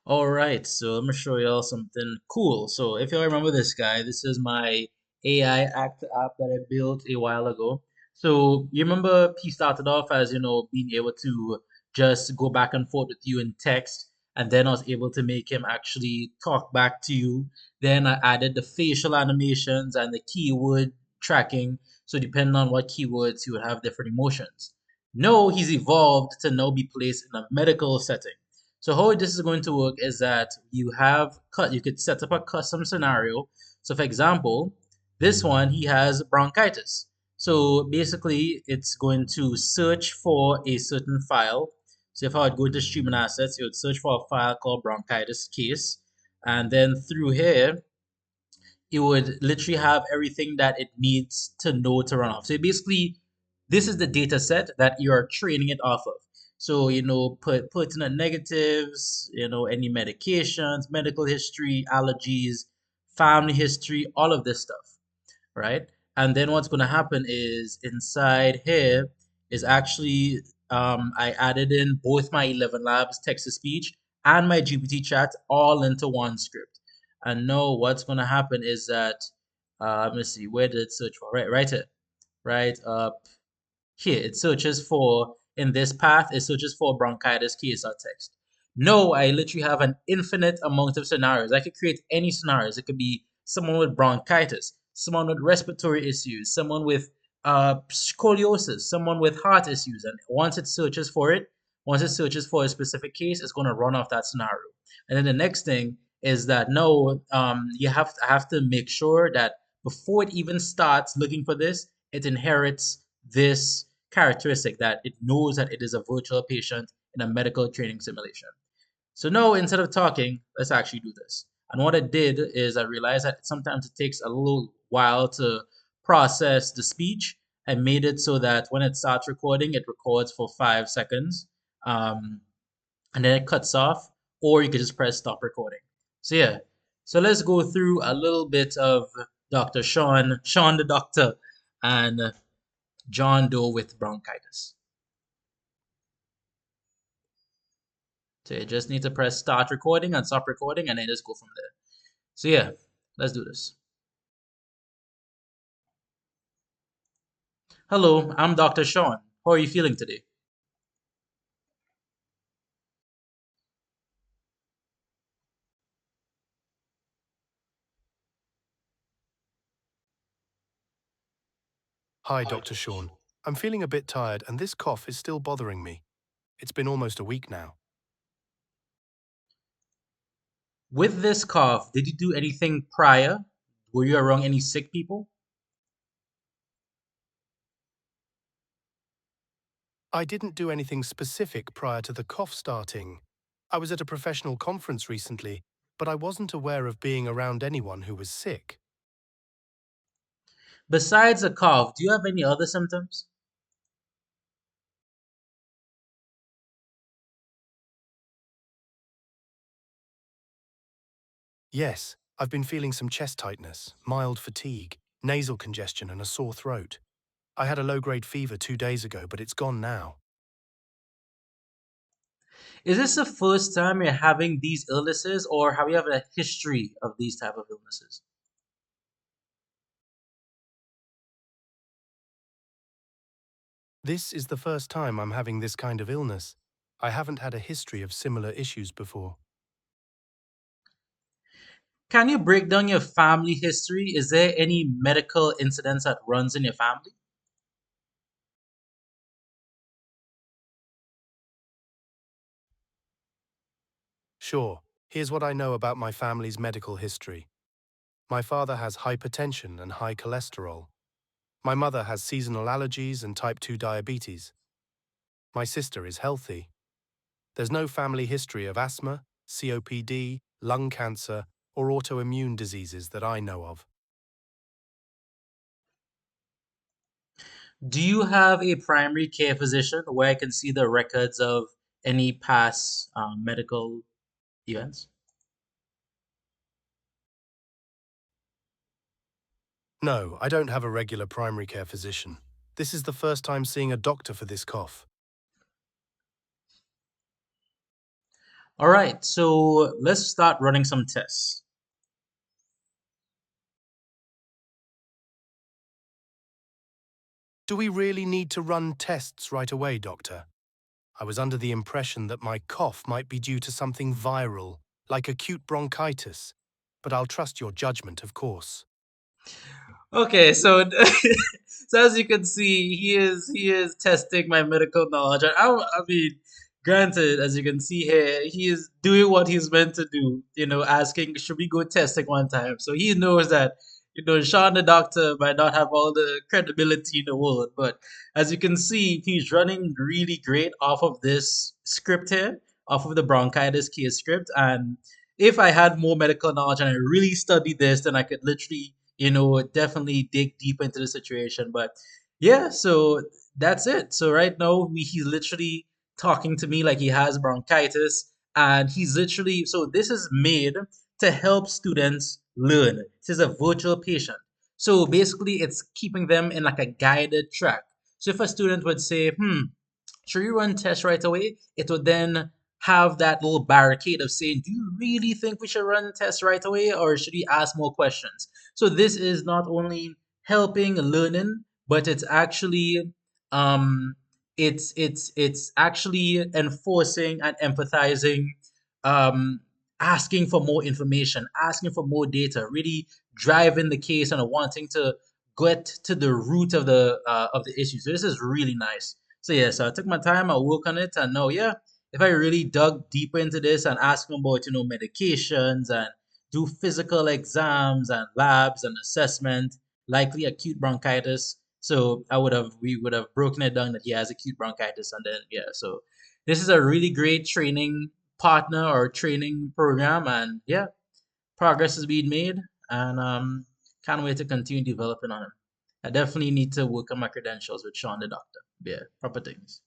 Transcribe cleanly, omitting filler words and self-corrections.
All right, so I'm gonna show y'all something cool. So if y'all remember this guy, this is my AI act app that I built a while ago. So you remember he started off as, being able to just go back and forth with you in text, and then I was able to make him actually talk back to you. Then I added the facial animations and the keyword tracking. So depending on what keywords, he would have different emotions. No, he's evolved to now be placed in a medical setting. So how this is going to work is that you could set up a custom scenario. So for example, this one he has bronchitis. So basically it's going to search for a certain file. So if I would go into streaming assets, it would search for a file called bronchitis case. And then through here, it would literally have everything that it needs to know to run off. So basically, this is the data set that you are training it off of. So, pertinent negatives, any medications, medical history, allergies, family history, all of this stuff, right? And then what's going to happen is inside here is actually I added in both my 11 Labs text to speech and my GPT chat all into one script. And now what's going to happen is that let me see, where did it search for? Right here, right up here. It searches for in this path. It searches for bronchitis KSR text. No, I literally have an infinite amount of scenarios. I could create any scenarios. It could be someone with bronchitis, someone with respiratory issues, someone with scoliosis, someone with heart issues. And once it searches for a specific case, it's going to run off that scenario. And then the next thing is that no, you have to make sure that before it even starts looking for this, it inherits this characteristic that it knows that it is a virtual patient in a medical training simulation. So now, instead of talking, let's actually do this. And what I did is I realized that sometimes it takes a little while to process the speech. I made it so that when it starts recording, it records for 5 seconds, um, and then it cuts off, or you could just press stop recording. So yeah, so let's go through a little bit of Dr. Sean the doctor, and John Doe with bronchitis. So you just need to press start recording and stop recording and then just go from there. So yeah, let's do this. Hello, I'm Dr. Sean. How are you feeling today? Hi, Dr. Sean. I'm feeling a bit tired and this cough is still bothering me. It's been almost a week now. With this cough, did you do anything prior? Were you around any sick people? I didn't do anything specific prior to the cough starting. I was at a professional conference recently, but I wasn't aware of being around anyone who was sick. Besides a cough, do you have any other symptoms? Yes, I've been feeling some chest tightness, mild fatigue, nasal congestion, and a sore throat. I had a low-grade fever 2 days ago, but it's gone now. Is this the first time you're having these illnesses, or have you had a history of these type of illnesses? This is the first time I'm having this kind of illness. I haven't had a history of similar issues before. Can you break down your family history? Is there any medical incidents that runs in your family? Sure, here's what I know about my family's medical history. My father has hypertension and high cholesterol. My mother has seasonal allergies and type 2 diabetes. My sister is healthy. There's no family history of asthma, COPD, lung cancer, or autoimmune diseases that I know of. Do you have a primary care physician where I can see the records of any past medical events? No, I don't have a regular primary care physician. This is the first time seeing a doctor for this cough. All right, so let's start running some tests. Do we really need to run tests right away, Doctor? I was under the impression that my cough might be due to something viral, like acute bronchitis. But I'll trust your judgment, of course. Okay, so so as you can see, he is testing my medical knowledge. And I mean, granted, as you can see here, he is doing what he's meant to do. Asking should we go testing one time. So he knows that Sean the doctor might not have all the credibility in the world, but as you can see, he's running really great off of this script here, off of the bronchitis case script. And if I had more medical knowledge and I really studied this, then I could literally definitely dig deep into the situation. But yeah, so that's it. So right now, he's literally talking to me like he has bronchitis, and he's literally, so this is made to help students learn. This is a virtual patient. So basically, it's keeping them in like a guided track. So if a student would say, should you run tests right away? It would then have that little barricade of saying, do you really think we should run tests right away or should we ask more questions? So this is not only helping learning, but it's actually um it's actually enforcing and empathizing, um asking for more information, asking for more data, really driving the case and wanting to get to the root of the issue. So this is really nice. So yeah, so I took my time, I work on it, and now yeah, if I really dug deeper into this and asked them about medications and do physical exams and labs and assessment, likely acute bronchitis. So we would have broken it down that he has acute bronchitis, and then yeah, so this is a really great training partner or training program, and yeah, progress is being made, and can't wait to continue developing on it. I definitely need to work on my credentials with Sean the doctor. Yeah, proper things.